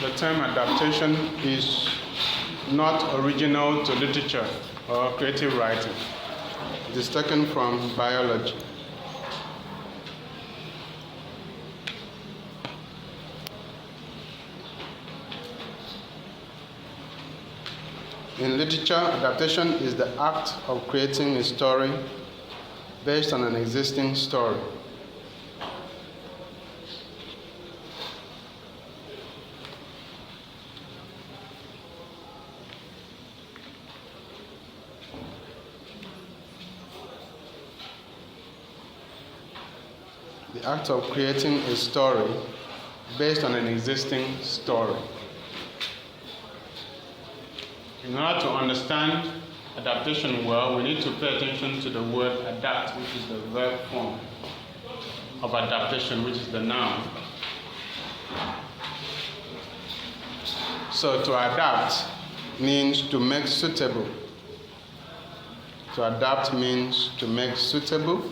The term adaptation is not original to literature or creative writing. It is taken from biology. In literature, adaptation is the act of creating a story based on an existing story. The act of creating a story based on an existing story. In order to understand adaptation well, we need to pay attention to the word adapt, which is the verb form of adaptation, which is the noun. So to adapt means to make suitable. To adapt means to make suitable.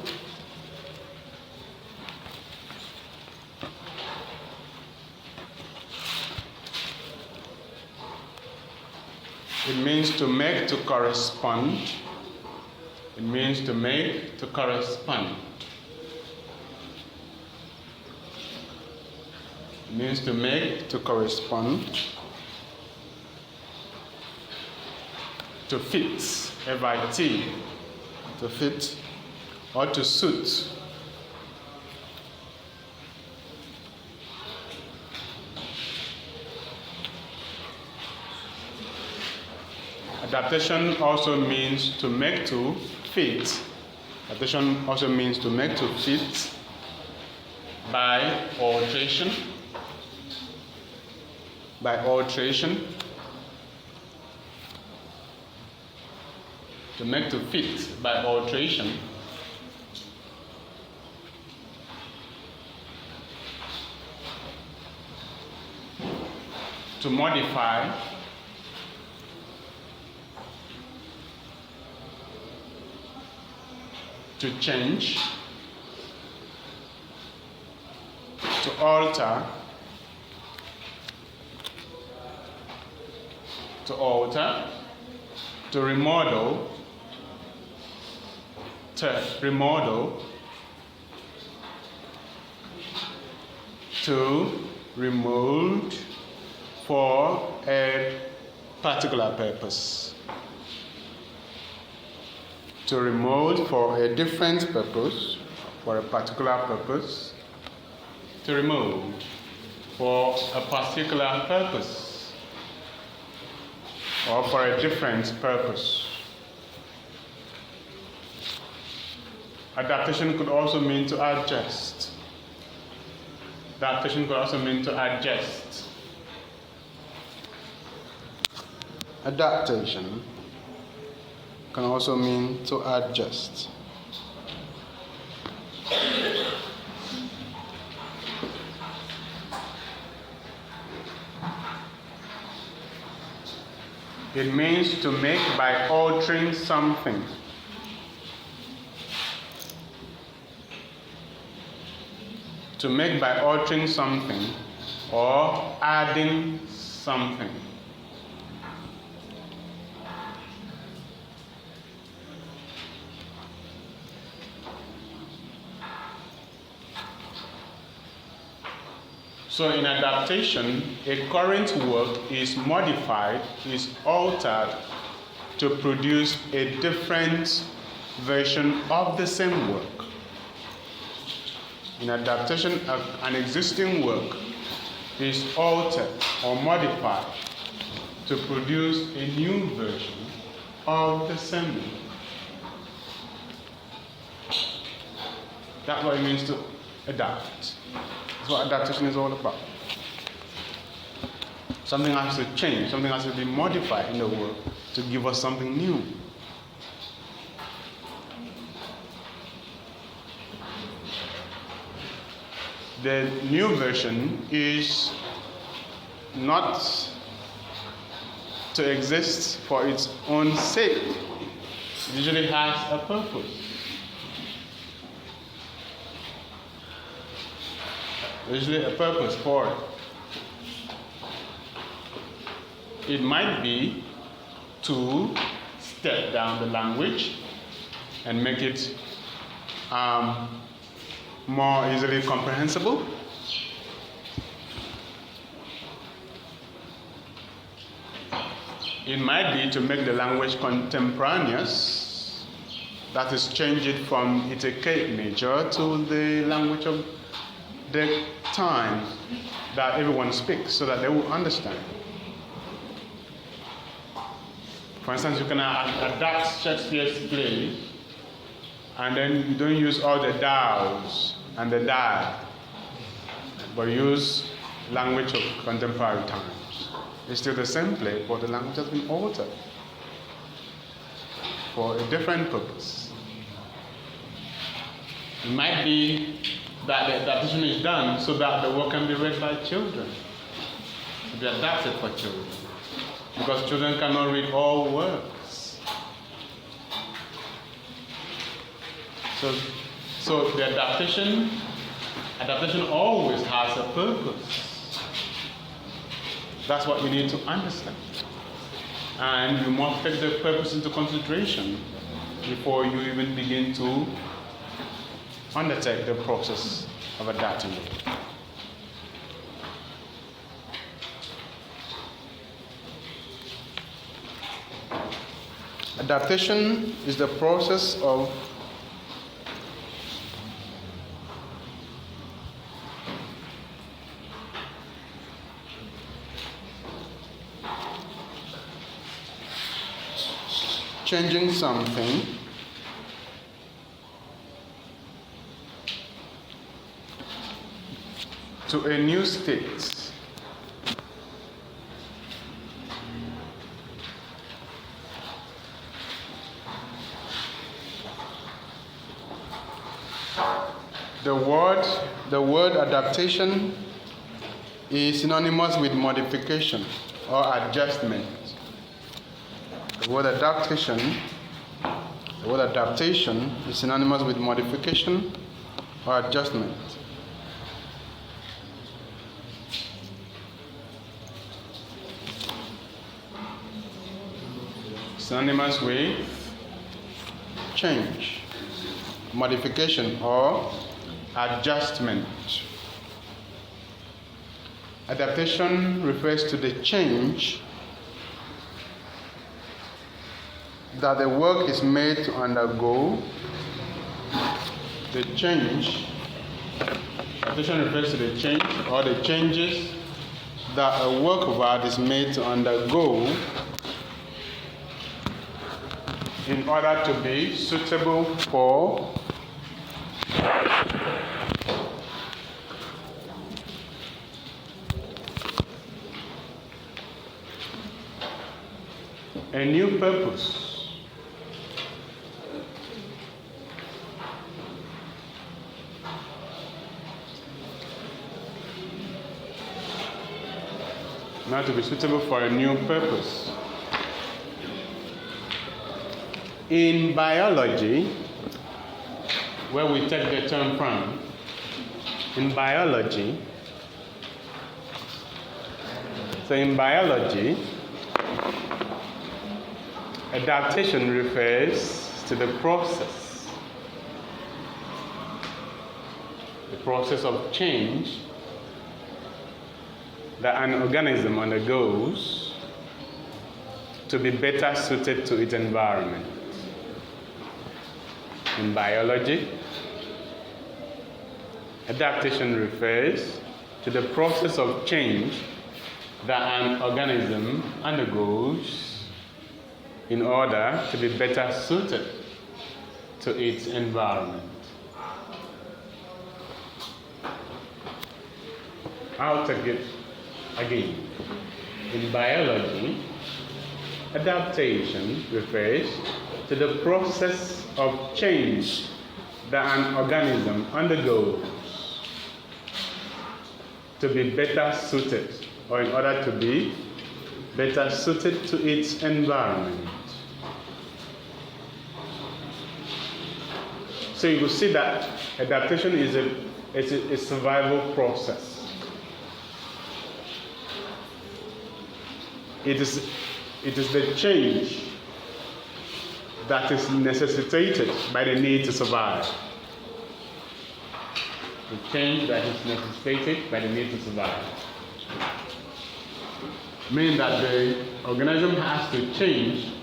It means to make to correspond. It means to make to correspond. It means to make to correspond. To fit, F-I-T, to fit, or to suit. Adaptation also means to make to fit. Adaptation also means to make to fit by alteration. By alteration. To make to fit by alteration. To modify. To change, to alter, to remodel, to remold for a particular purpose. To remold for a different purpose, for a particular purpose. To remold for a particular purpose, or for a different purpose. Adaptation could also mean to adjust. Adaptation could also mean to adjust. Adaptation can also mean to adjust. It means to make by altering something. To make by altering something or adding something. So in adaptation, a current work is modified, is altered to produce a different version of the same work. In adaptation, an existing work is altered or modified to produce a new version of the same work. That's what it means to adapt. That's what adaptation is all about. Something has to change, something has to be modified in the world to give us something new. The new version is not to exist for its own sake. It usually has a purpose. There's usually a purpose for it. It might be to step down the language and make it more easily comprehensible. It might be to make the language contemporaneous, that is, change it from its archaic nature to the language of the time that everyone speaks, so that they will understand. For instance, you can adapt Shakespeare's play, and then you don't use all the thous and the thou, but use language of contemporary times. It's still the same play, but the language has been altered for a different purpose. It might be that the adaptation is done so that the work can be read by children, to be adapted for children, because children cannot read all words. So the adaptation always has a purpose. That's what you need to understand. And you must take the purpose into consideration before you even begin to undertake the process of adapting it. Adaptation is the process of changing something to a new state. The word adaptation is synonymous with modification or adjustment. The word adaptation is synonymous with modification or adjustment. Synonymous with change, modification, or adjustment. Adaptation refers to the change that the work is made to undergo. Adaptation refers to the change or the changes that a work of art is made to undergo in order to be suitable for a new purpose. Now to be suitable for a new purpose. In biology, where we take the term from, in biology, adaptation refers to the process of change that an organism undergoes to be better suited to its environment. In biology, adaptation refers to the process of change that an organism undergoes in order to be better suited to its environment. I'll take it again. In biology, adaptation refers to the process of change that an organism undergoes to be better suited, or in order to be better suited to its environment. So you will see that adaptation is a survival process. it is the change that is necessitated by the need to survive. The change that is necessitated by the need to survive. Meaning that the organism has to change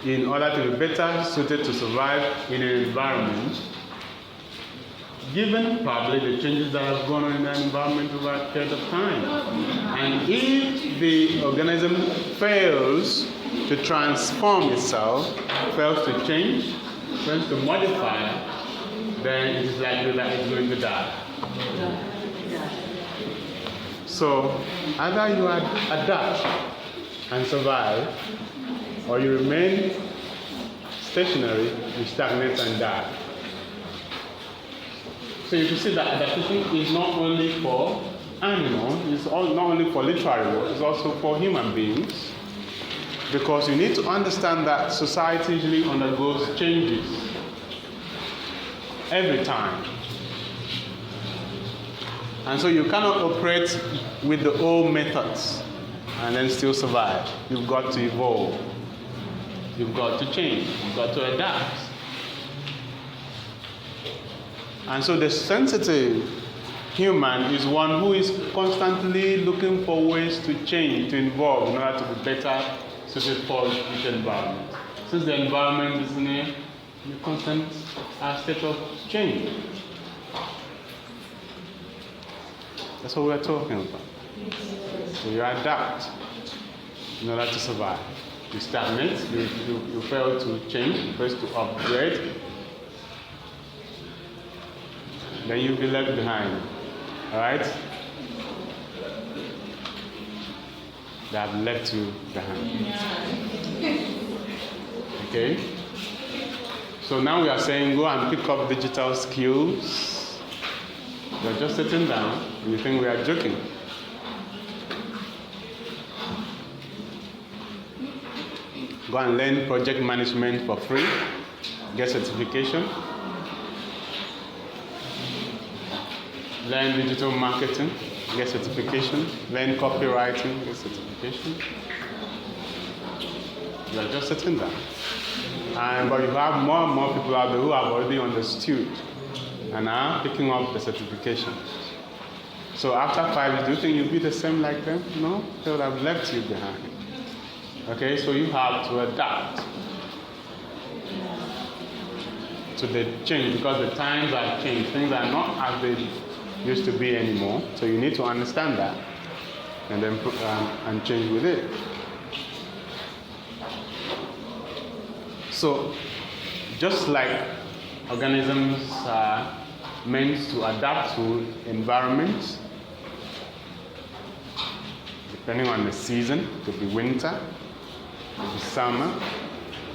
in order to be better suited to survive in an environment, given probably the changes that have gone on in the environment over a period of time. And if the organism fails to transform itself, fails to change, fails to modify, then it is likely that it's going to die. So either you adapt and survive, or you remain stationary, you stagnate and die. So you can see that adaptation is not only for animals, it's not only for literary work, it's also for human beings. Because you need to understand that society usually undergoes changes every time. And so you cannot operate with the old methods and then still survive. You've got to evolve. You've got to change. You've got to adapt. And so the sensitive human is one who is constantly looking for ways to change, to evolve in order to be better suited for each environment. Since the environment is in a constant state of change. That's what we're talking about. So you adapt in order to survive. You stagnate, you fail to change, you fail to upgrade, then you'll be left behind. Alright? They have left you behind. Okay? So now we are saying go and pick up digital skills. You're just sitting down and you think we are joking. Go and learn project management for free. Get certification. Learn digital marketing. Get certification. Learn copywriting. Get certification. You're just sitting down. But you have more and more people out there who have already understood and are picking up the certification. So after 5 years, do you think you'll be the same like them? No, they would have left you behind. Okay, so you have to adapt to the change because the times have changed. Things are not as they used to be anymore. So you need to understand that and then and change with it. So just like organisms are meant to adapt to environments, depending on the season, it could be winter, it could be summer,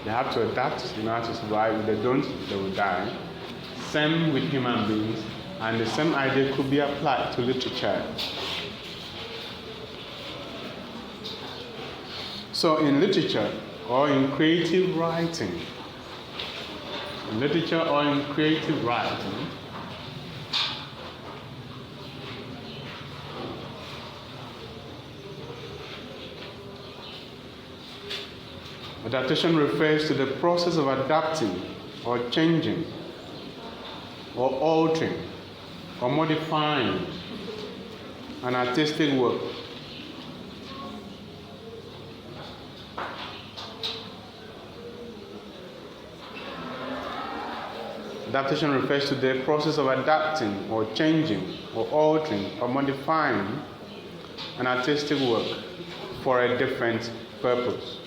they have to adapt in order to survive. If they don't, they will die. Same with human beings, and the same idea could be applied to literature. So in literature, or in creative writing, adaptation refers to the process of adapting or changing or altering or modifying an artistic work. Adaptation refers to the process of adapting or changing or altering or modifying an artistic work for a different purpose.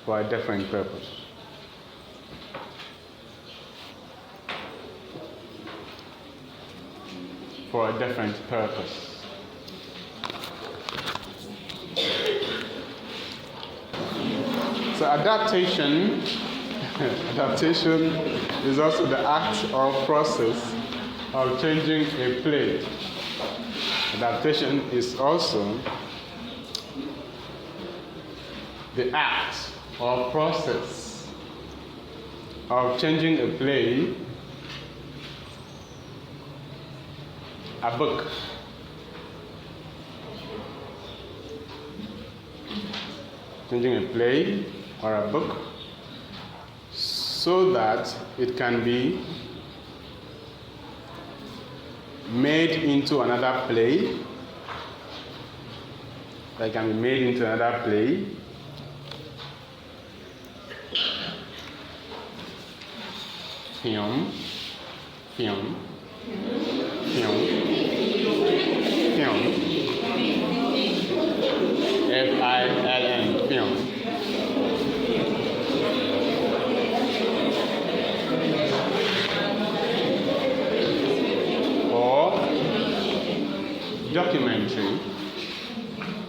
For a different purpose. For a different purpose. So adaptation is also the act or process of changing a play. Adaptation is also the act or process of changing a play, a book, changing a play or a book so that it can be made into another play. That can be made into another play. Film. Film. Film. Film. F-I-L-M. Film. Or documentary.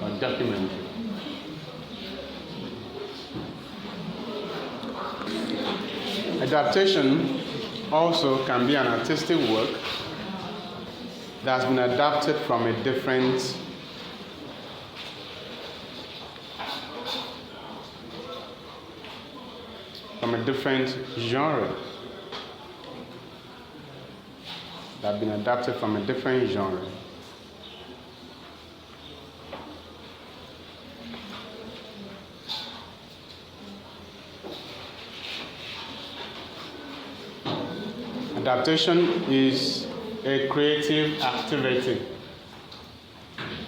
Or documentary. Adaptation also can be an artistic work that has been adapted from a different genre. That have been adapted from a different genre. Adaptation is a creative activity.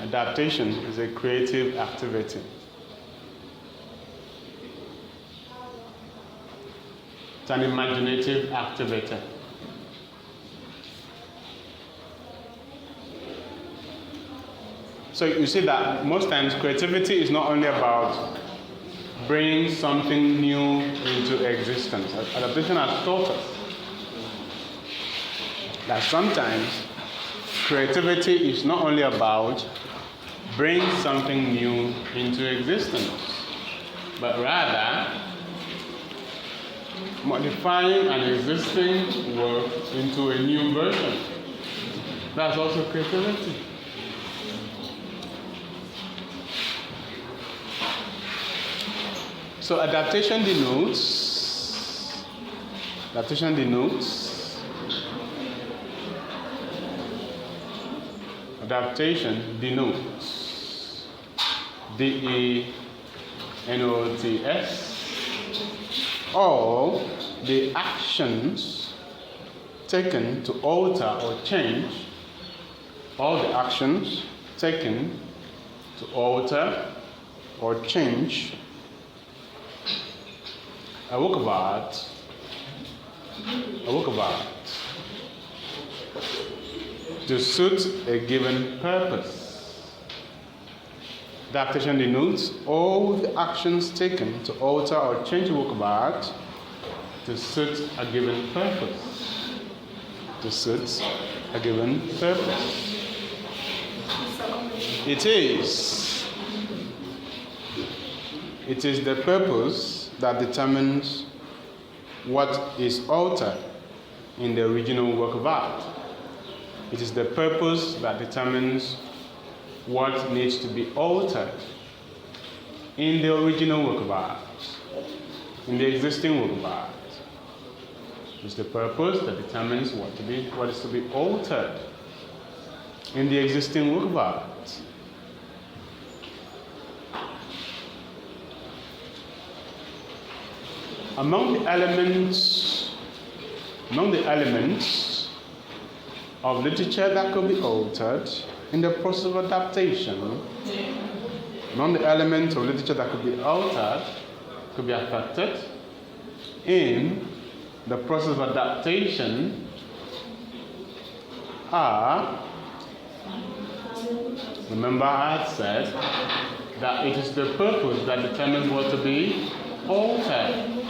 Adaptation is a creative activity. It's an imaginative activity. So you see that most times creativity is not only about bringing something new into existence. Adaptation has taught us that sometimes creativity is not only about bringing something new into existence, but rather modifying an existing work into a new version. That's also creativity. So adaptation denotes D-E-N-O-T-S, all the actions taken to alter or change, all the actions taken to alter or change a work of art to suit a given purpose. Adaptation denotes all the actions taken to alter or change a work of art to suit a given purpose. To suit a given purpose. It is the purpose that determines what is altered in the original work of art. It is the purpose that determines what needs to be altered in the original work of art, in the existing work of art. It's the purpose that determines what is to be altered in the existing work of art. Among the elements of literature that could be altered in the process of adaptation, among the elements of literature that could be altered, could be affected in the process of adaptation are, remember I had said that it is the purpose that determines what to be altered.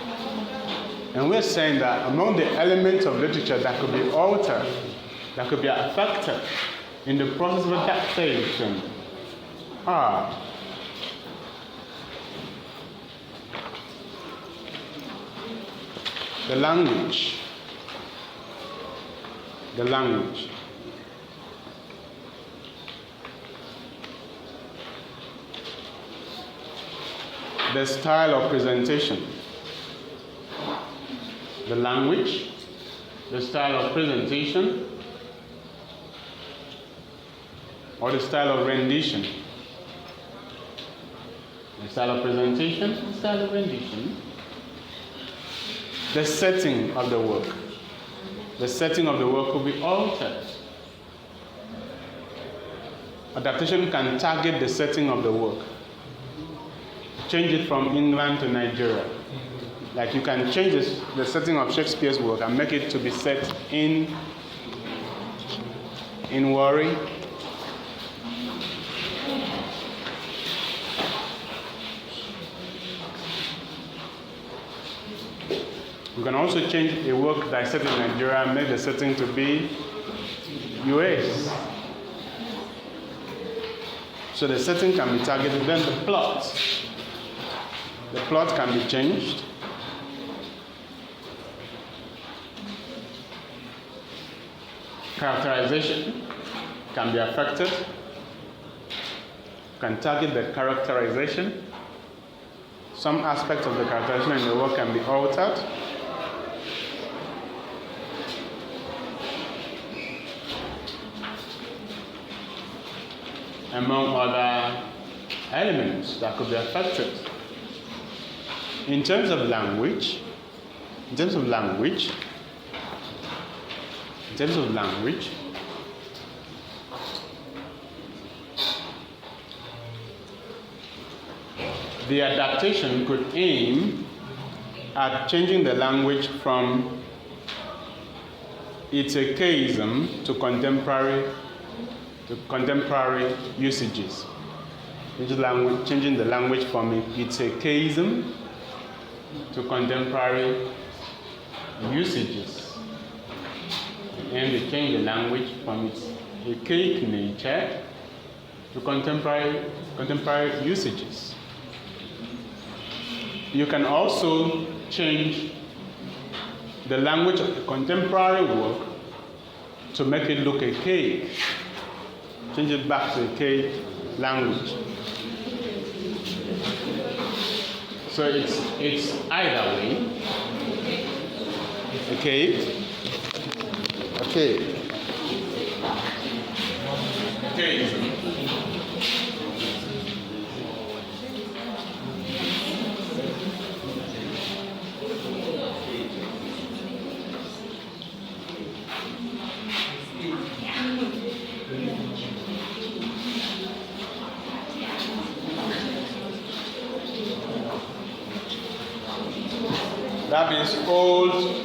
And we're saying that among the elements of literature that could be altered, that could be affected in the process of adaptation are the language, the style of presentation, the language, the style of presentation, or the style of rendition. The the style of presentation, the style of rendition, the setting of the work. The setting of the work will be altered. Adaptation can target the setting of the work. Change it from England to Nigeria. Like you can change the setting of Shakespeare's work and make it to be set in Warri. You can also change a work that is set in Nigeria and make the setting to be US. So the setting can be targeted. Then the plot can be changed. Characterization can be affected. You can target the characterization. Some aspects of the characterization in the work can be altered. Among other elements that could be affected. In terms of language, the adaptation could aim at changing the language from its archaism to contemporary usages. Changing the language from its archaism to contemporary usages. And they change the language from its archaic nature to contemporary usages. You can also change the language of the contemporary work to make it look archaic. Change it back to archaic language. So it's either way. Archaic. That means old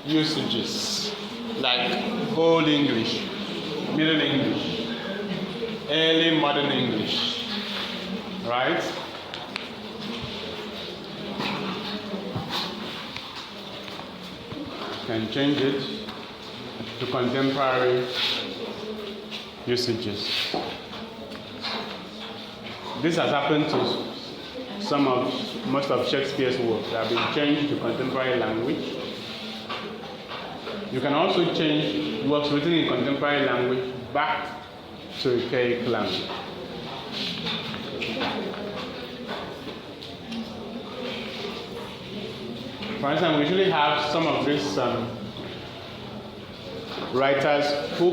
usages, like Old English, Middle English, early modern English, right? Can change it to contemporary usages. This has happened to most of Shakespeare's work that have been changed to contemporary language. You can also change works written in contemporary language back to archaic language. For instance, we usually have some of these writers who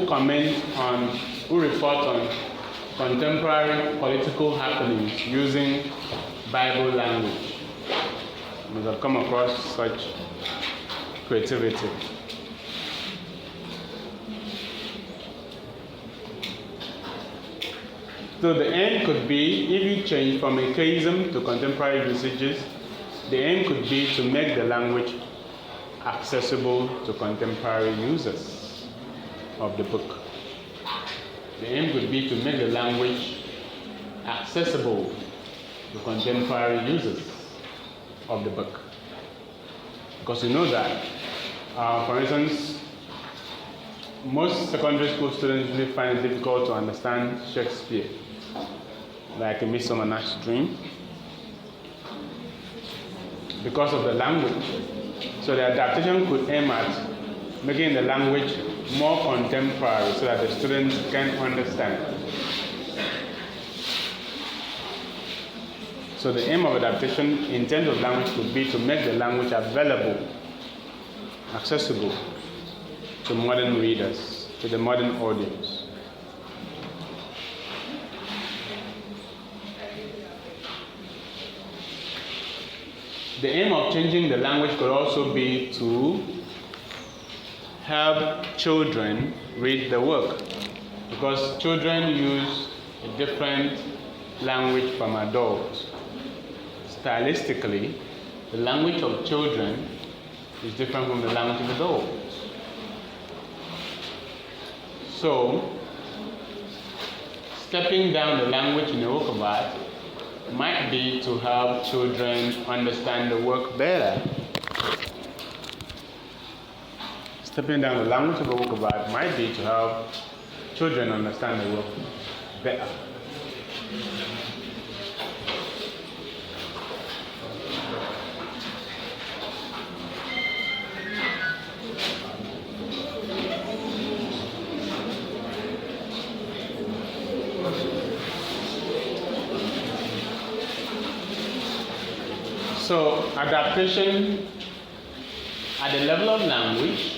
report on contemporary political happenings using Bible language. We have come across such creativity. So the aim could be, if you change from archaism to contemporary usages, the aim could be to make the language accessible to contemporary users of the book. The aim could be to make the language accessible to contemporary users of the book. Because you know that, for instance, most secondary school students usually find it difficult to understand Shakespeare, like A Midsummer Night's Dream, because of the language. So the adaptation could aim at making the language more contemporary so that the students can understand. So the aim of adaptation in terms of language would be to make the language available, accessible to modern readers, to the modern audience. the aim of changing the language could also be to help children read the work, because children use a different language from adults. Stylistically, the language of children is different from the language of adults. So, stepping down the language in a work of art might be to help children understand the work better. Stepping down the language of a work of art might be to help children understand the work better. So, adaptation at the level of language,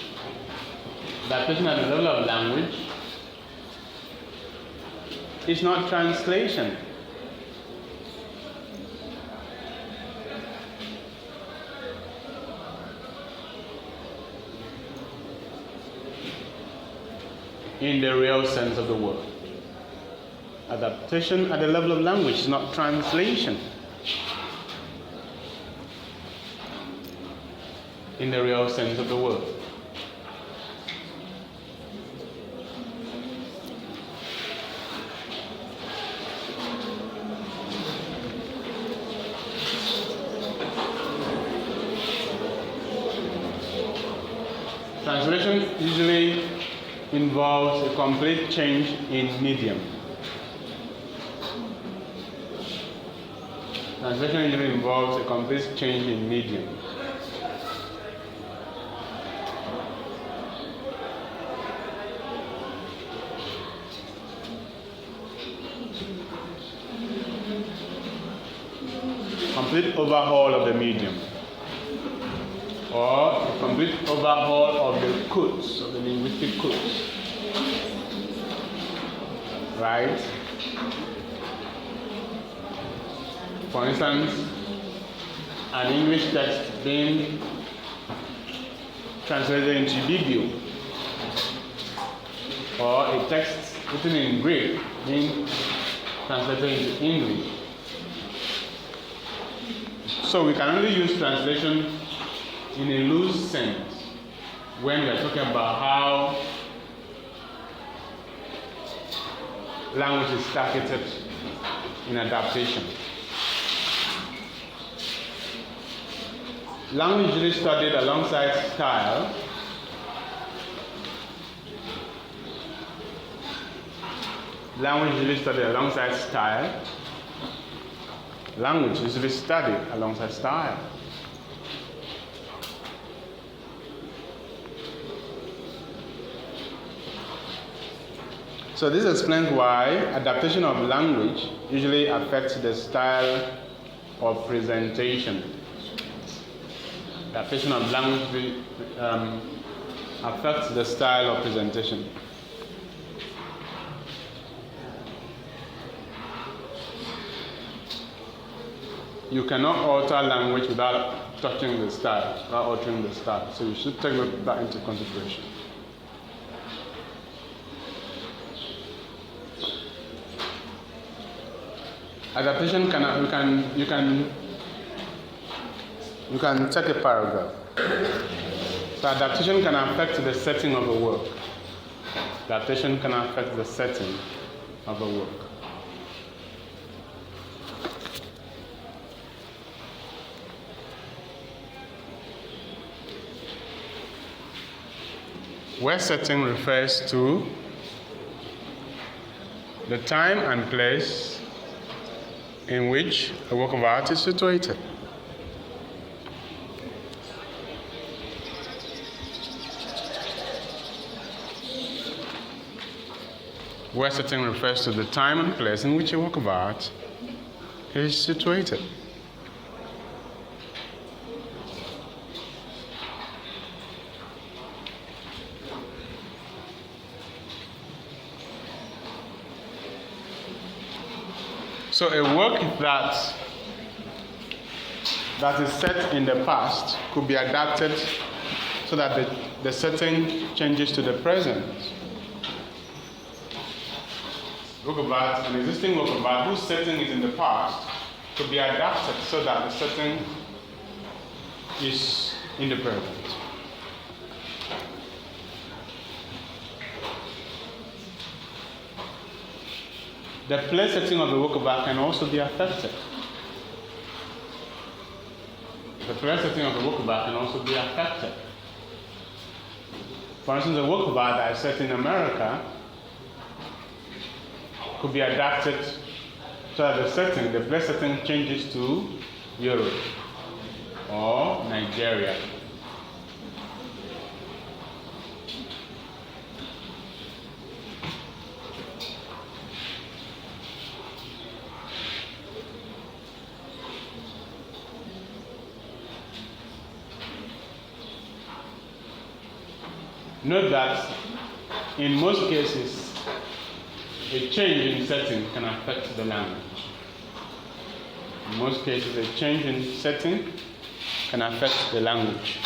is not translation. In the real sense of the word. Adaptation at the level of language is not translation. In the real sense of the word. Translation usually involves a complete change in medium. Translation usually involves a complete change in medium. Complete overhaul of the medium, or a complete overhaul of the codes, of the linguistic codes. Right? For instance, an English text being translated into Biblio, or a text written in Greek being translated into English. So we can only use translation in a loose sense when we are talking about how language is targeted in adaptation. Language usually studied alongside style. Language usually studied alongside style. Language usually studied alongside style. So this explains why adaptation of language usually affects the style of presentation. Adaptation of language affects the style of presentation. You cannot alter language without touching the style, without altering the style. So you should take that into consideration. Adaptation you can take a paragraph. So adaptation can affect the setting of a work. Adaptation can affect the setting of a work. Where setting refers to the time and place in which a work of art is situated. Where setting refers to the time and place in which a work of art is situated. So a work that that is set in the past could be adapted so that the setting changes to the present. Work of art, an existing work of art whose setting is in the past could be adapted so that the setting is in the present. The place setting of the work of art can also be affected. The place setting of the work of art can also be affected. For instance, the work of art that is set in America could be adapted so that the place setting changes to Europe or Nigeria. Note that in most cases, a change in setting can affect the language. In most cases, a change in setting can affect the language.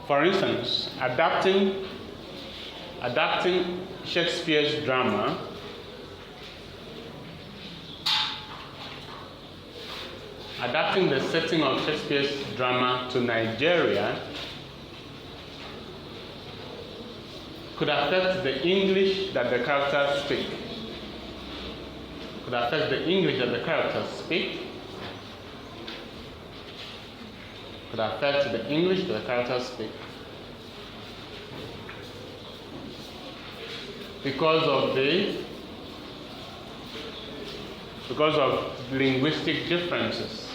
For instance, adapting Shakespeare's drama adapting the setting of Shakespeare's drama to Nigeria could affect the English that the characters speak. Could affect the English that the characters speak. Could affect the English that the characters speak. Because of linguistic differences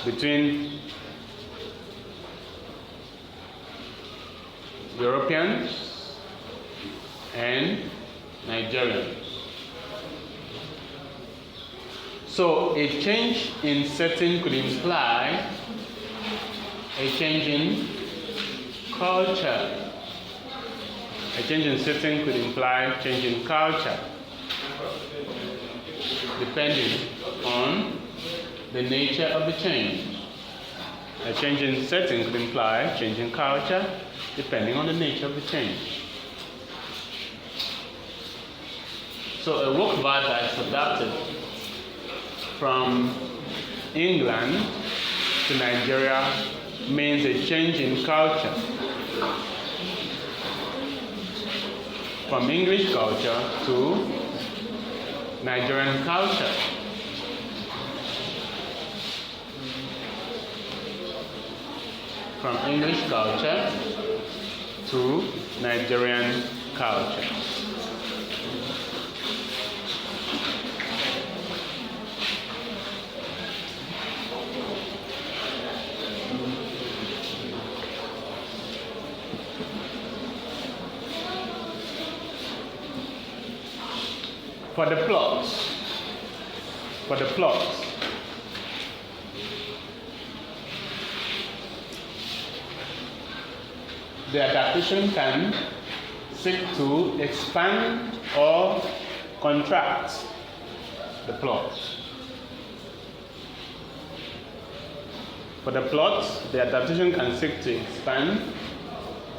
between Europeans and Nigerians. So a change in setting could imply a change in culture. A change in setting could imply change in culture, depending on the nature of the change. A change in setting could imply change in culture, depending on the nature of the change. So a work of art that is adapted from England to Nigeria means a change in culture. From English culture to Nigerian culture. From English culture to Nigerian culture. For the plot, the adaptation can seek to expand or contract the plot. For the plot, the adaptation can seek to expand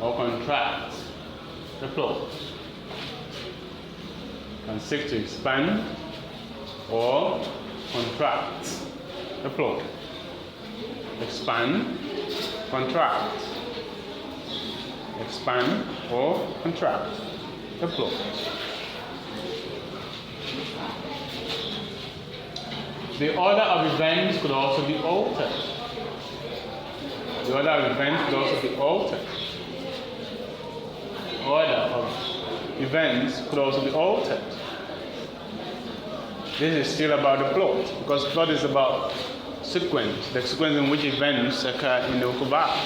or contract the plot. Can seek to expand or contract the plot. Expand, contract. Expand or contract the plot. The order of events could also be altered. The order of events could also be altered. Order of events could also be altered. This is still about the plot, because plot is about sequence, the sequence in which events occur in the work of art.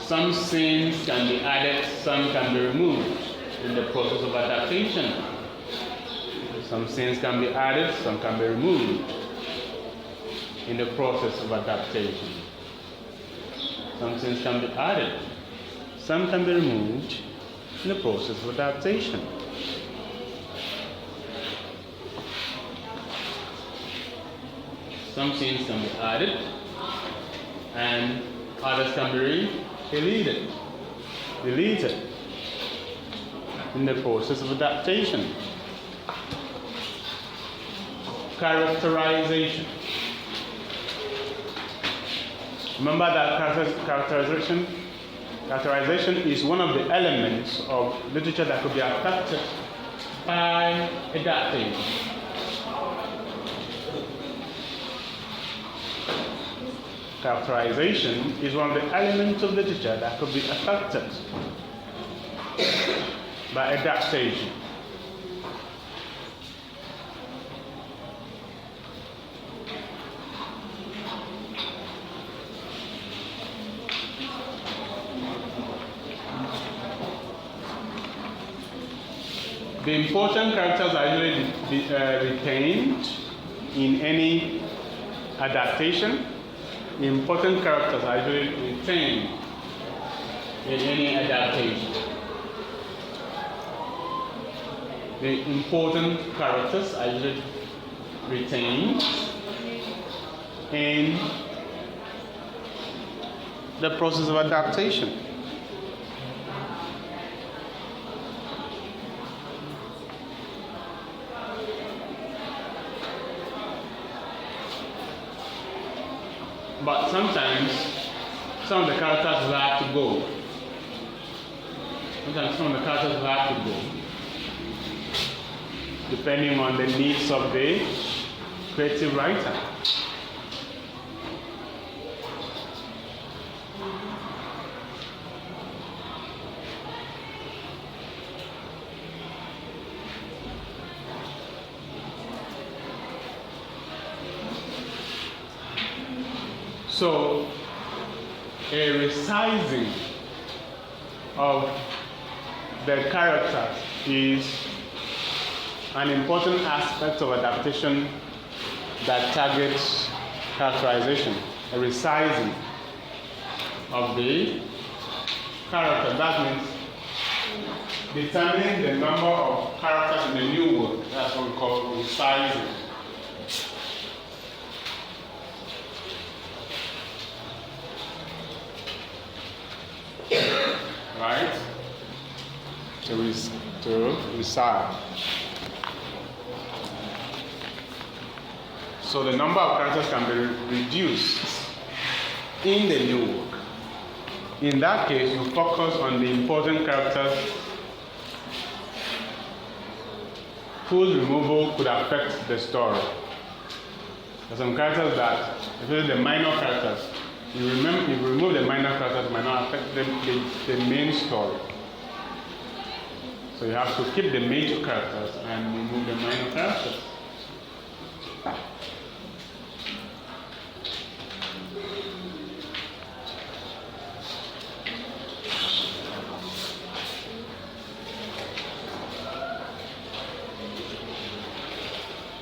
Some scenes can be added, some can be removed in the process of adaptation. Some scenes can be added, some can be removed. in the process of adaptation. Some things can be added. Some can be removed in the process of adaptation. Some things can be added and others can be deleted in the process of adaptation. Characterization. Remember that characterization is one of the elements of literature that could be affected by adaptation. Characterization is one of the elements of literature that could be affected by adaptation. The important characters are usually retained in any adaptation. The important characters are usually retained in any adaptation. The important characters are usually retained in the process of adaptation. But sometimes some of the characters will have to go. Depending on the needs of the creative writer. So, a resizing of the characters is an important aspect of adaptation that targets characterization. A resizing of the character. That means determining the number of characters in the new work. That's what we call resizing. Right? To resize. So the number of characters can be reduced in the new work. In that case, you focus on the important characters whose removal could affect the story. There are some characters that, especially the minor characters, you remove the minor characters, it might not affect the main story. So you have to keep the major characters and remove the minor characters.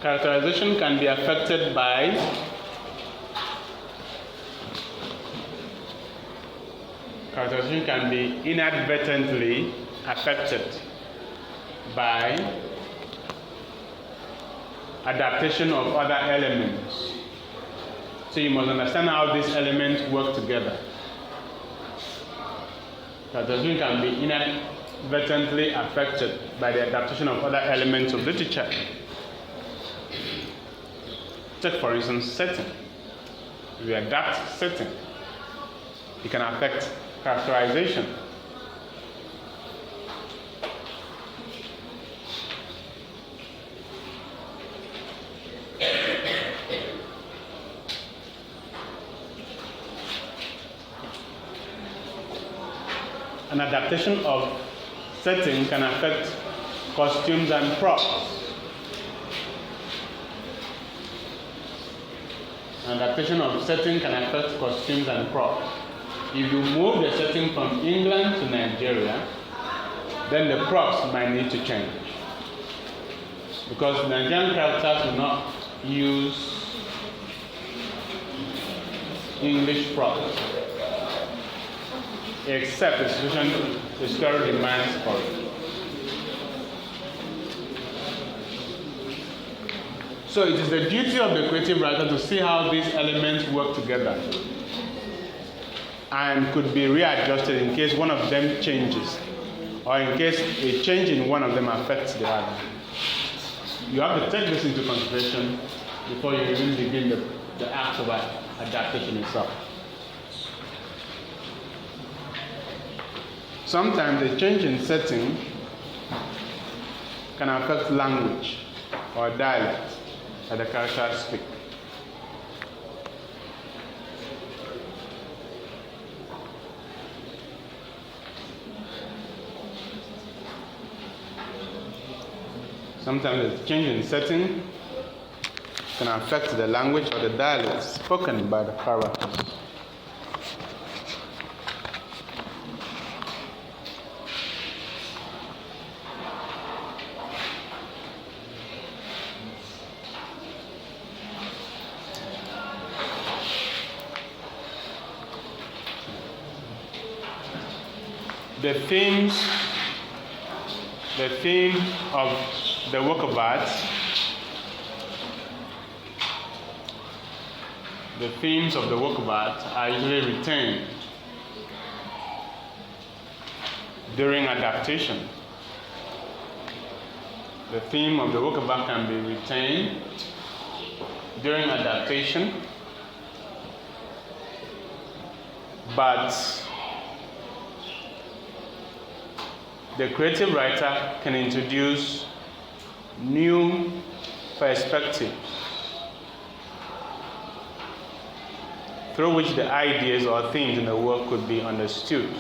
Characterization can be affected by characterization can be inadvertently affected by adaptation of other elements. So you must understand how these elements work together. Characterization can be inadvertently affected by the adaptation of other elements of literature. Take for instance setting. If you adapt setting, it can affect characterization. An adaptation of setting can affect costumes and props. An adaptation of setting can affect costumes and props. If you move the setting from England to Nigeria, then the props might need to change. Because Nigerian characters do not use English prose, except the situation the story demands for it. So it is the duty of the creative writer to see how these elements work together and could be readjusted in case one of them changes or in case a change in one of them affects the other. You have to take this into consideration before you even begin the act of adaptation itself. Sometimes a change in setting can affect language or dialect that the characters speak. Sometimes a change in setting can affect the language or the dialect spoken by the characters. The theme of the work of art, the themes of the work of art are usually retained during adaptation. The theme of the work of art can be retained during adaptation, but the creative writer can introduce new perspectives through which the ideas or themes in the work could be understood.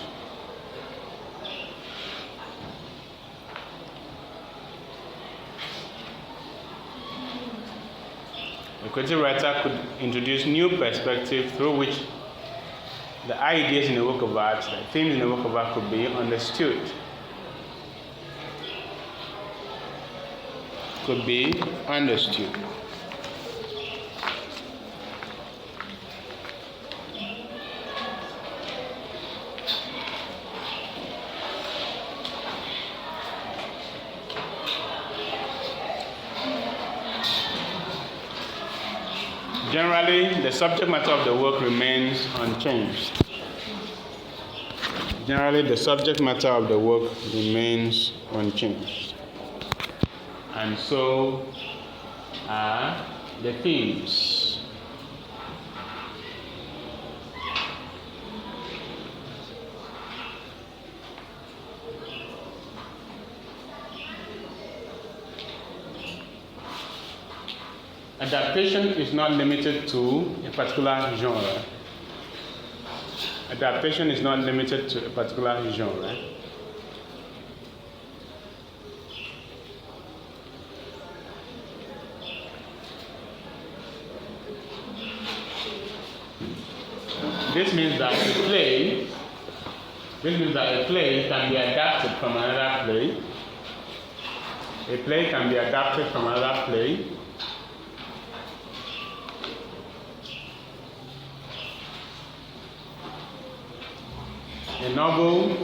The creative writer could introduce new perspectives through which the ideas in the work of art, the themes in the work of art could be understood. Could be understood. Generally, the subject matter of the work remains unchanged. Generally, the subject matter of the work remains unchanged. And so are the themes. Adaptation is not limited to a particular genre. Adaptation is not limited to a particular genre. This means that a play can be adapted from another play. A play can be adapted from another play. A novel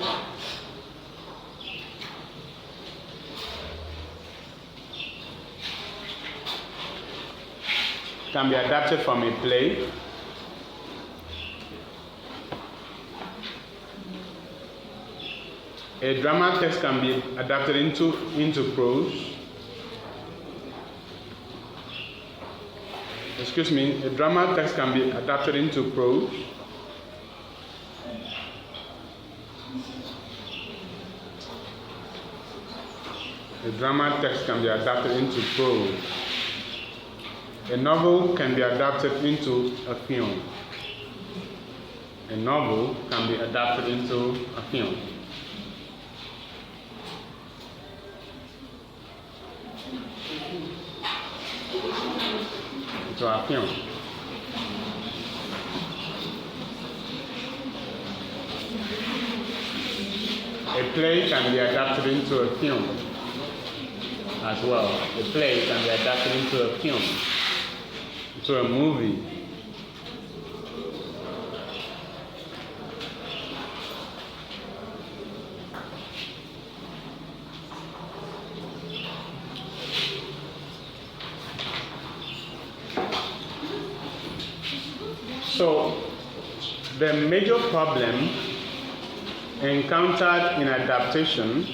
can be adapted from a play. A drama text can be adapted into prose. A drama text can be adapted into prose. A drama text can be adapted into prose. A novel can be adapted into a film. A novel can be adapted into a film. Into a film. A play can be adapted into a film as well. A play can be adapted into a film, into a movie. So, the major problem encountered in adaptation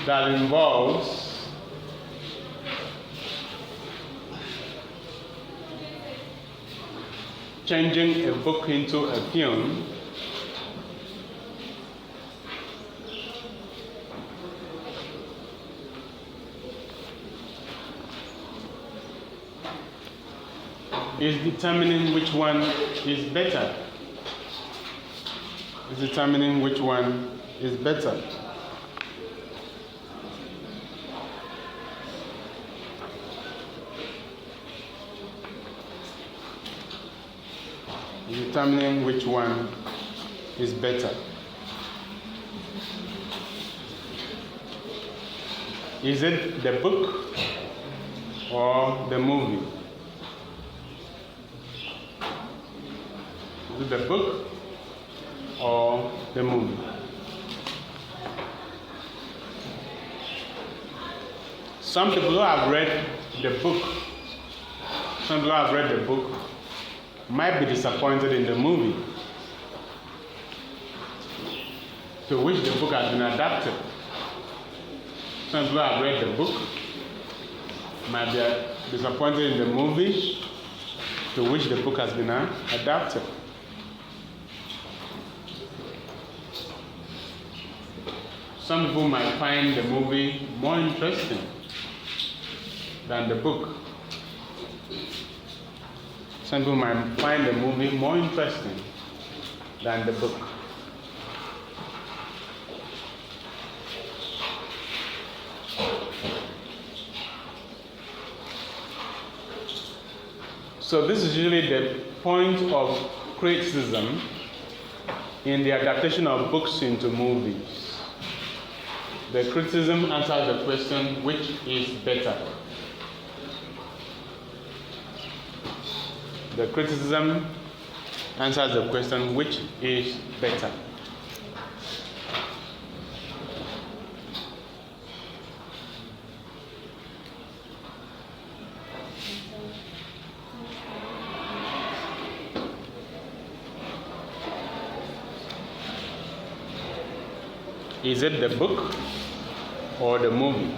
that involves changing a book into a film is determining which one is better. Is determining which one is better. Determining which one is better. Is it the book or the movie? Is it the book or the movie? Some people who have read the book, might be disappointed in the movie to which the book has been adapted. Some people have read the book, might be disappointed in the movie to which the book has been adapted. Some people might find the movie more interesting than the book. Some people might find the movie more interesting than the book. So this is usually the point of criticism in the adaptation of books into movies. The criticism answers the question, which is better? The criticism answers the question, which is better? Is it the book or the movie?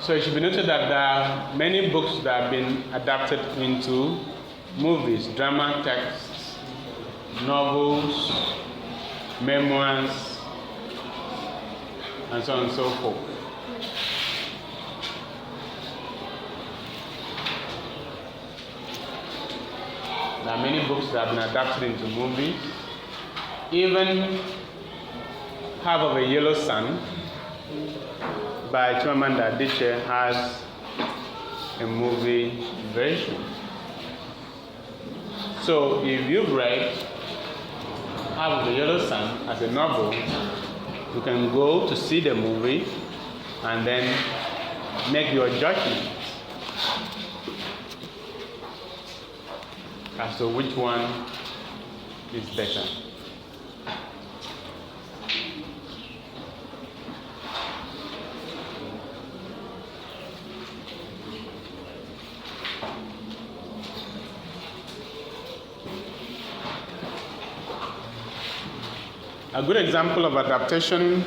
So it should be noted that there are many books that have been adapted into movies, drama texts, novels, memoirs, and so on and so forth. There are many books that have been adapted into movies. Even Half of a Yellow Sun by Chimamanda Adichie has a movie version. So if you've read Half of a Yellow Sun as a novel, you can go to see the movie and then make your judgment as to which one is better. A good example of adaptation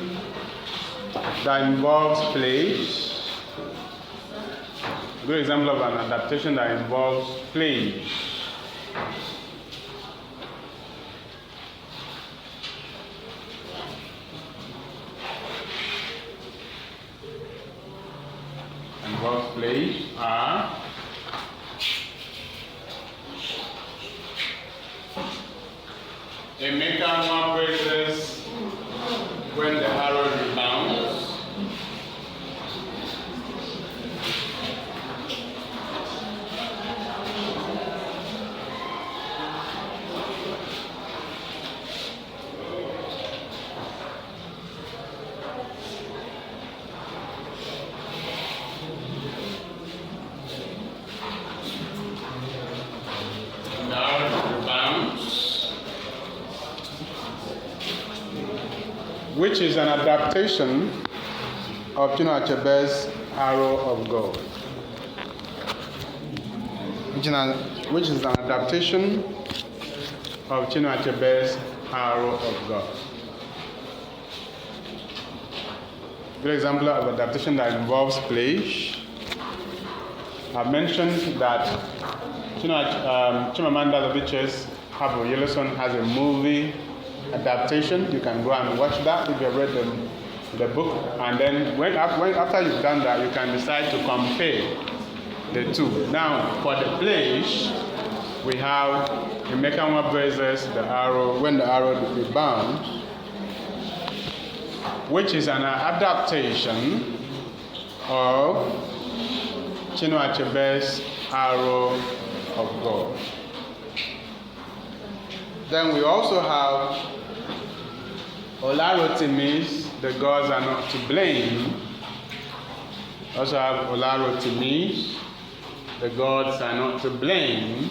that involves plays. A good example of an adaptation that involves plays. Involves plays are Emeka Nwakwe's When the Arrow Rebounds, which is an adaptation of Chinua Achebe's Arrow of God. Which is an adaptation of Chinua Achebe's Arrow of God. Good example of adaptation that involves play. I've mentioned that Chimamanda Adichie's Have a Yellowstone has a movie adaptation. You can go and watch that if you've read the book. And then after you've done that, you can decide to compare the two. Now, for the play, we have Emeka Nwabueze's The Arrow, When the Arrow Rebounds, which is an adaptation of Chinua Achebe's Arrow of God. Then we also have Olarotimi's The Gods Are Not to Blame. Also have Olarotimi's The Gods Are Not to Blame,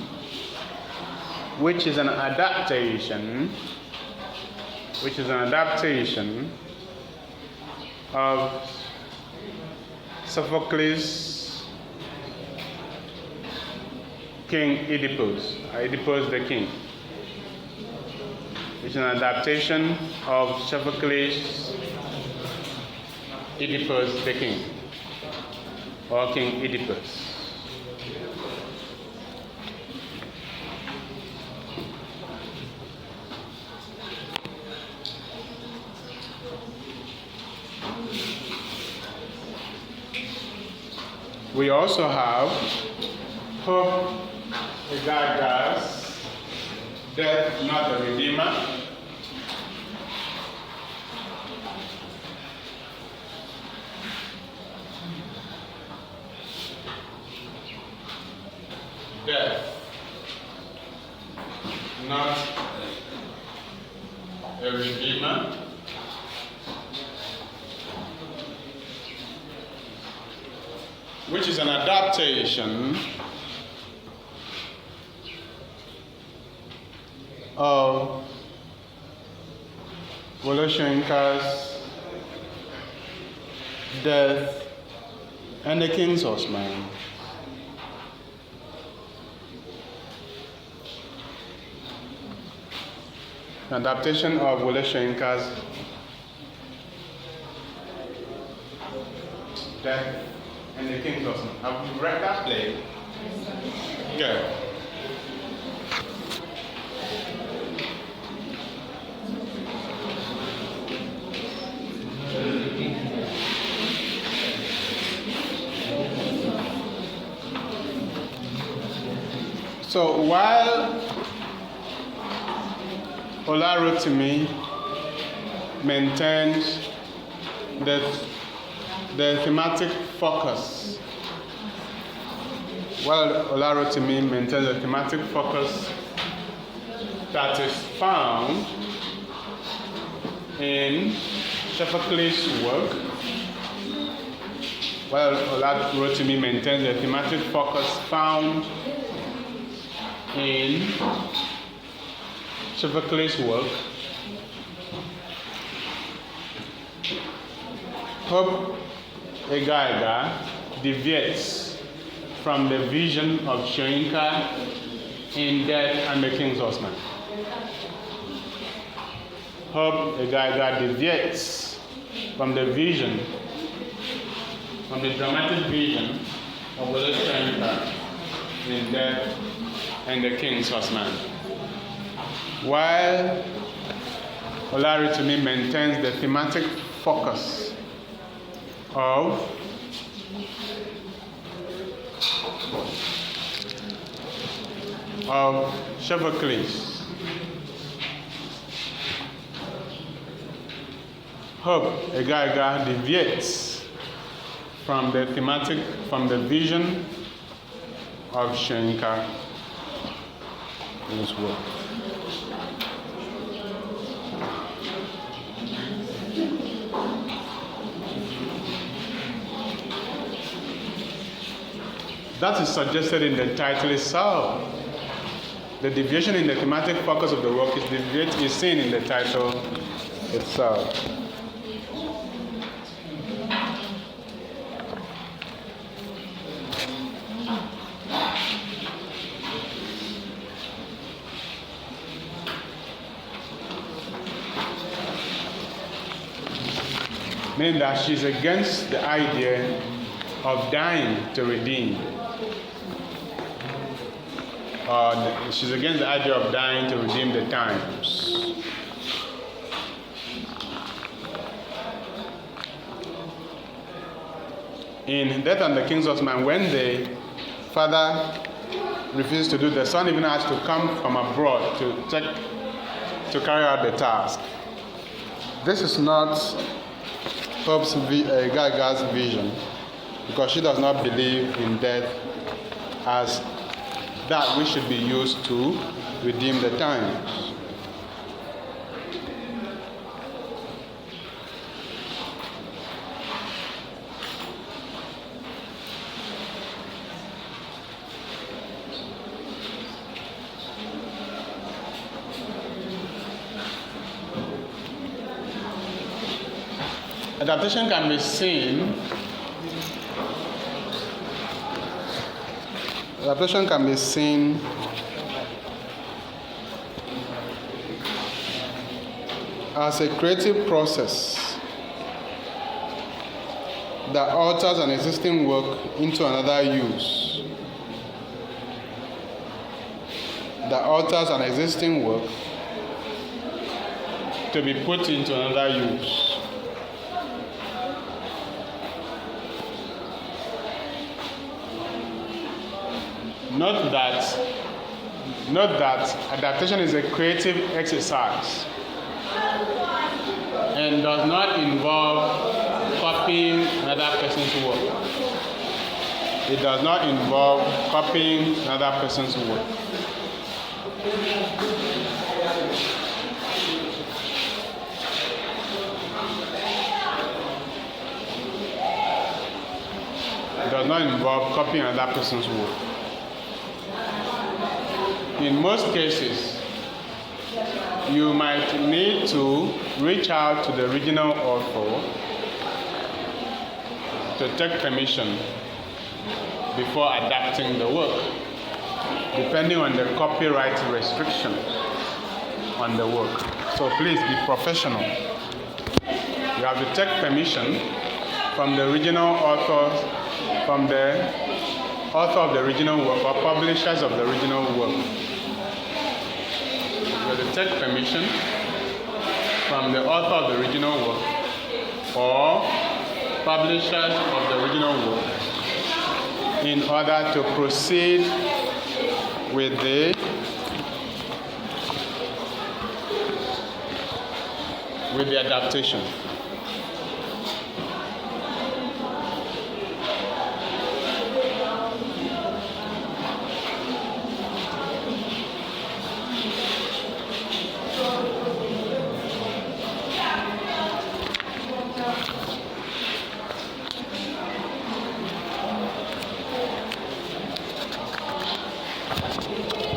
which is an adaptation of Sophocles' King Oedipus the King, which is an adaptation of Sophocles' Oedipus the King, or King Oedipus. We also have Hope Egaga's Death Not the Redeemer, Death Not a Redeemer, which is an adaptation of Wole Soyinka's Death and the King's Horseman. An adaptation of Wole Soyinka's Death and the King's Horseman. Have you read that play? Good. So while Olarotimi maintains the thematic focus, that is found in Sophocles' work, while Olarotimi maintains the thematic focus found in Sophocles' work, Hope Egaiga deviates from the vision of Soyinka in Death and the King's Horseman. Hope Egaiga deviates from the dramatic vision of Wole Soyinka in Death and the King's Horseman, while Olarotimi maintains the thematic focus of Sophocles. Hope Egaiga deviates from the vision of Soyinka in his work. That is suggested in the title itself. The deviation in the thematic focus of the work is seen in the title itself. meaning that she's against the idea of dying to redeem. She's against the idea of dying to redeem the times. In Death and the King's Horseman, when the father refused to do, the son even has to come from abroad to carry out the task. This is not Pope Gaga's vision, because she does not believe in death as that which should be used to redeem the times. Adaptation can be seen as a creative process that alters an existing work into another use. That alters an existing work to be put into another use. Note that adaptation is a creative exercise and does not involve copying another person's work. It does not involve copying another person's work. It does not involve copying another person's work. In most cases, you might need to reach out to the original author to take permission before adapting the work, depending on the copyright restrictions on the work. So please be professional. You have to take permission from the original author, from the author of the original work or publishers of the original work. You have to take permission from the author of the original work or publishers of the original work in order to proceed with the adaptation.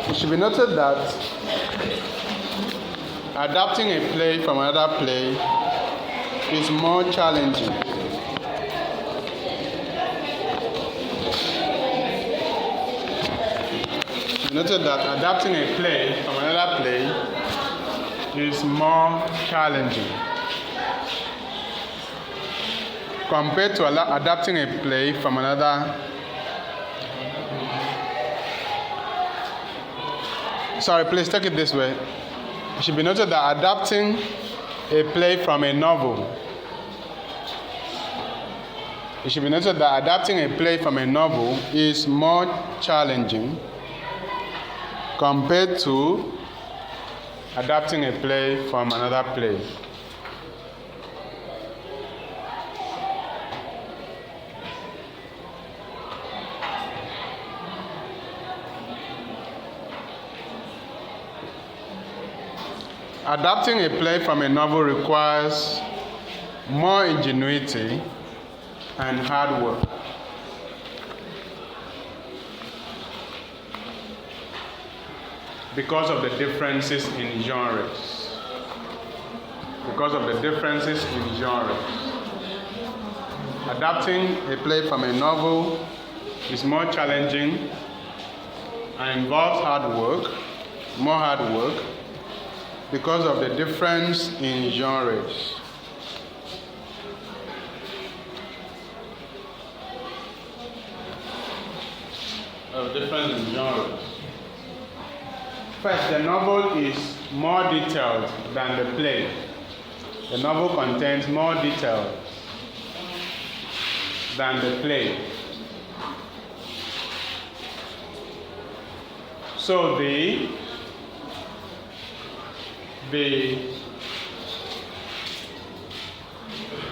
It should be noted that adapting a play from another play is more challenging. It should be noted that adapting a play from another play is more challenging compared to adapting a play from another. Sorry, please take it this way. It should be noted that adapting a play from a novel. It should be noted that adapting a play from a novel is more challenging compared to adapting a play from another play. Adapting a play from a novel requires more ingenuity and hard work. Because of the differences in genres. Adapting a play from a novel is more challenging and involves more hard work, because of the difference in genres. difference in genres. First, the novel is more detailed than the play. The novel contains more details than the play. So the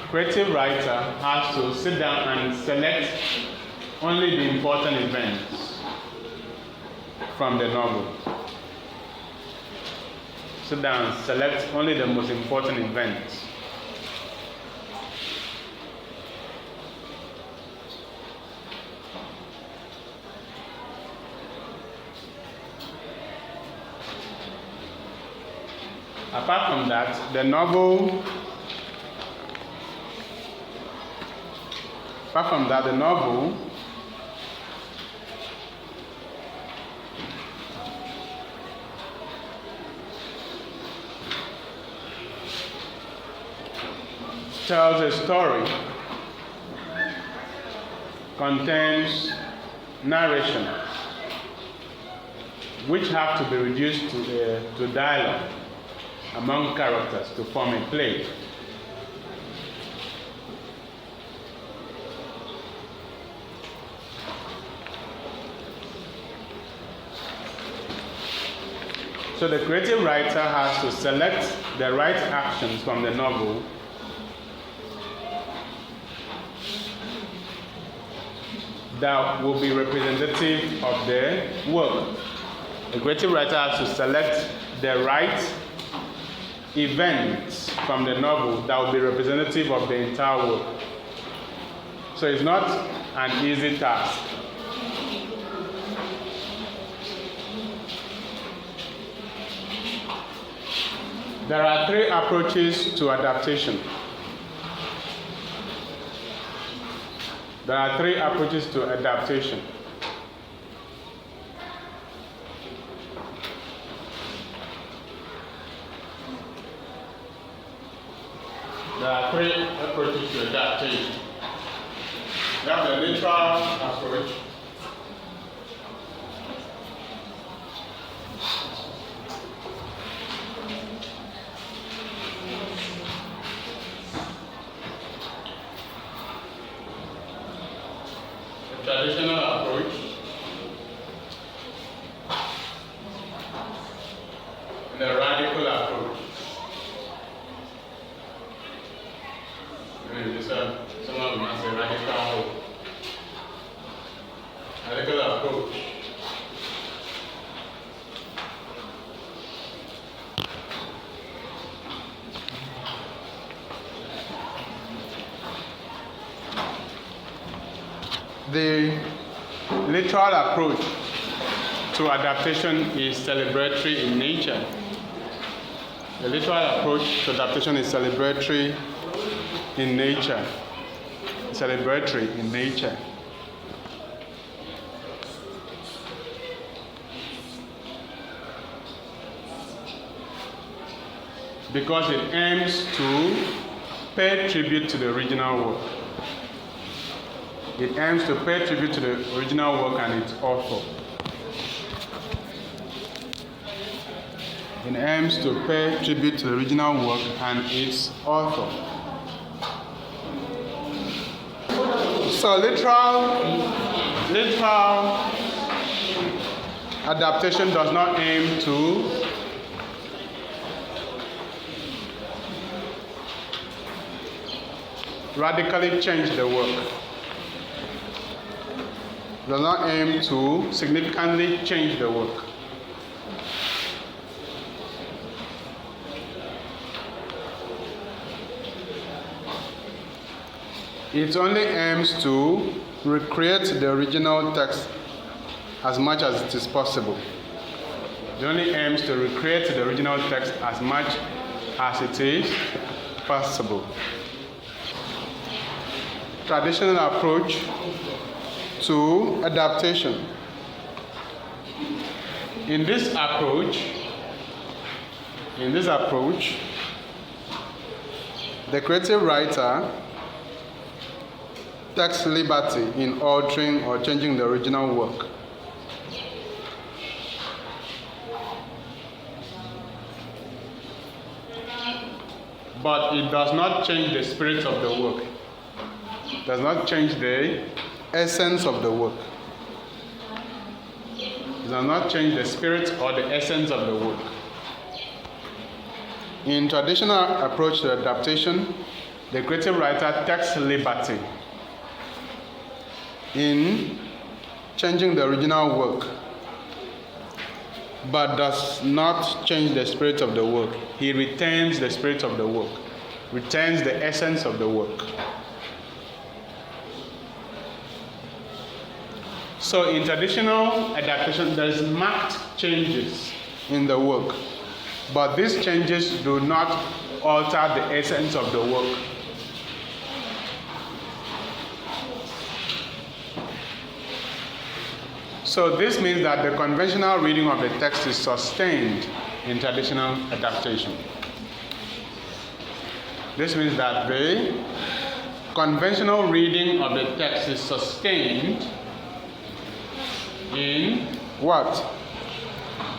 creative writer has to sit down and select only the important events from the novel. Sit down and select only the most important events. Apart from that, the novel tells a story, contains narration, which have to be reduced to dialogue among characters to form a play. So the creative writer has to select the right actions from the novel that will be representative of the work. The creative writer has to select the right events from the novel that will be representative of the entire work. So it's not an easy task. There are three approaches to adaptation. There are three approaches to adaptation. There are three approaches to adaptation. We have the literal approach, the traditional approach, and the radical approach. Someone will not say radical approach. The literal approach to adaptation is celebratory in nature. The literal approach to adaptation is celebratory in nature. Celebratory in nature. Because it aims to pay tribute to the original work. It aims to pay tribute to the original work and its author. It aims to pay tribute to the original work and its author. So literal adaptation does not aim to radically change the work. Does not aim to significantly change the work. It only aims to recreate the original text as much as it is possible. It only aims to recreate the original text as much as it is possible. Traditional approach to adaptation. In this approach, the creative writer takes liberty in altering or changing the original work but it does not change the spirit of the work. Does not change the essence of the work. It does not change the spirit or the essence of the work. In traditional approach to adaptation, the creative writer takes liberty in changing the original work, but does not change the spirit of the work. He retains the spirit of the work, retains the essence of the work. So in traditional adaptation, there's marked changes in the work, but these changes do not alter the essence of the work. So this means that the conventional reading of the text is sustained in traditional adaptation. This means that the conventional reading of the text is sustained in what?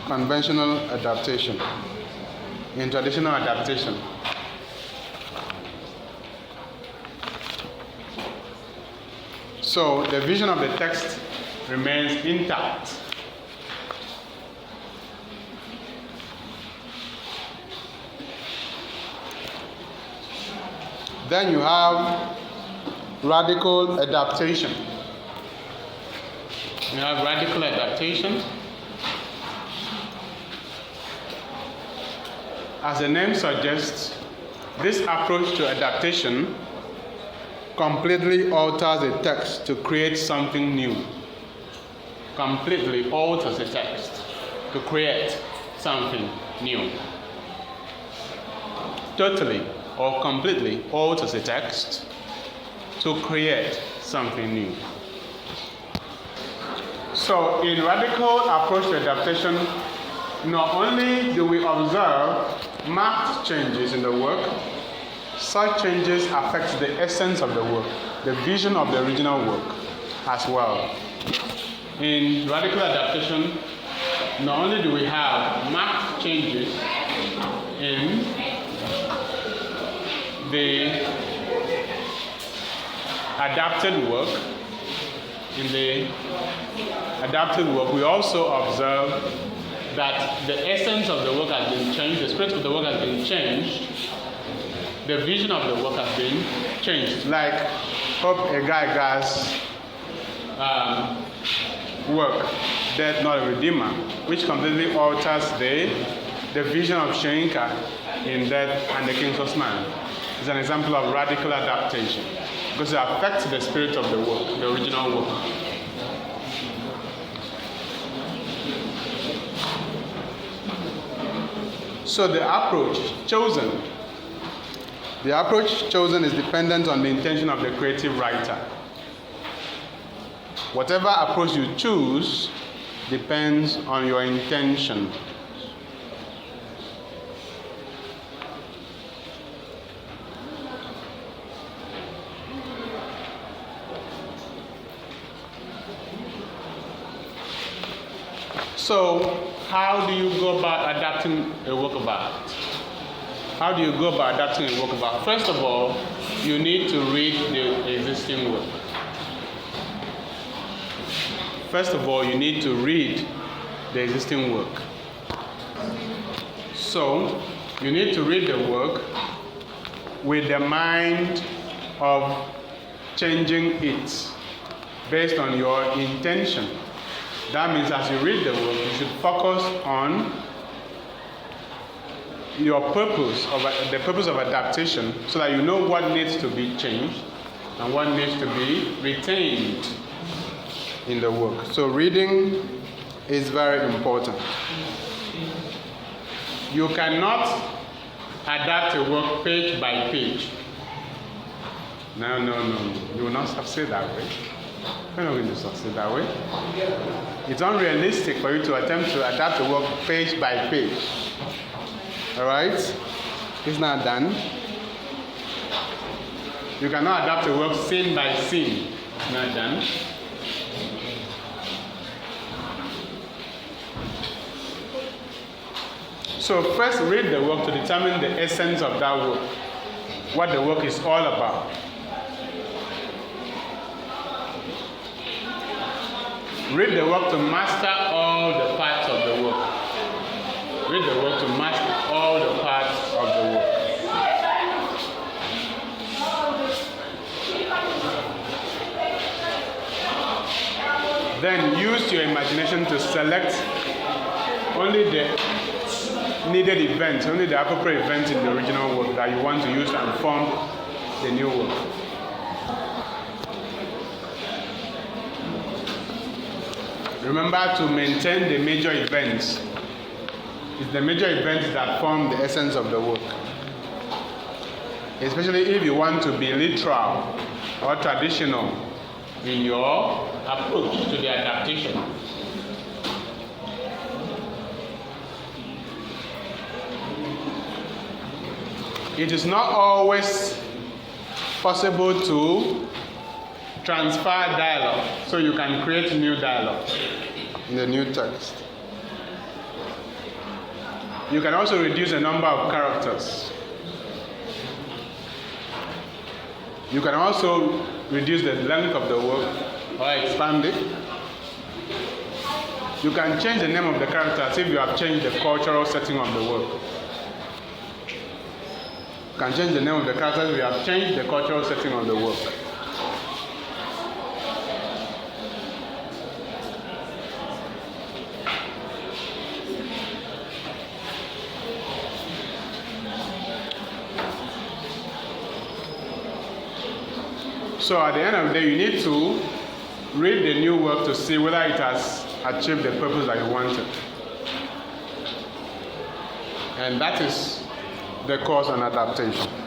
Conventional adaptation. In traditional adaptation. So the vision of the text remains intact. Then you have radical adaptation. You have radical adaptation. As the name suggests, this approach to adaptation completely alters the text to create something new. Completely alters the text to create something new. Totally or completely alters the text to create something new. So in radical approach to adaptation, not only do we observe marked changes in the work, such changes affect the essence of the work, the vision of the original work as well. In radical adaptation, not only do we have marked changes in the adapted work, we also observe that the essence of the work has been changed, the spirit of the work has been changed, the vision of the work has been changed. Like Hope a Guy Guy's work, Death Not a Redeemer, which completely alters the vision of Shenka in Death and the King's Man. It's an example of radical adaptation because it affects the spirit of the work, the original work. So the approach chosen is dependent on the intention of the creative writer. Whatever approach you choose depends on your intention. So, how do you go about adapting a work of art? How do you go about adapting a work of art? First of all, you need to read the existing work. First of all, you need to read the existing work. So, you need to read the work with the mind of changing it based on your intention. That means as you read the work, you should focus on your purpose, the purpose of adaptation, so that you know what needs to be changed and what needs to be retained in the work. So reading is very important. You cannot adapt a work page by page. No. You will not succeed that way. You're not going to succeed that way. It's unrealistic for you to attempt to adapt a work page by page. Alright? It's not done. You cannot adapt a work scene by scene. It's not done. So first read the work to determine the essence of that work. what the work is all about. Read the work to master all the parts of the work. Read the work to master all the parts of the work. Then use your imagination to select only the needed events, only the appropriate events in the original work that you want to use and form the new work. Remember to maintain the major events. It's the major events that form the essence of the work. Especially if you want to be literal or traditional in your approach to the adaptation. It is not always possible to transfer dialogue, so you can create new dialogue in the new text. You can also reduce the number of characters. You can also reduce the length of the work or expand it. You can change the name of the characters if you have changed the cultural setting of the work. You can change the name of the characters if you have changed the cultural setting of the work. So at the end of the day, you need to read the new work to see whether it has achieved the purpose that you wanted. And that is the course on adaptation.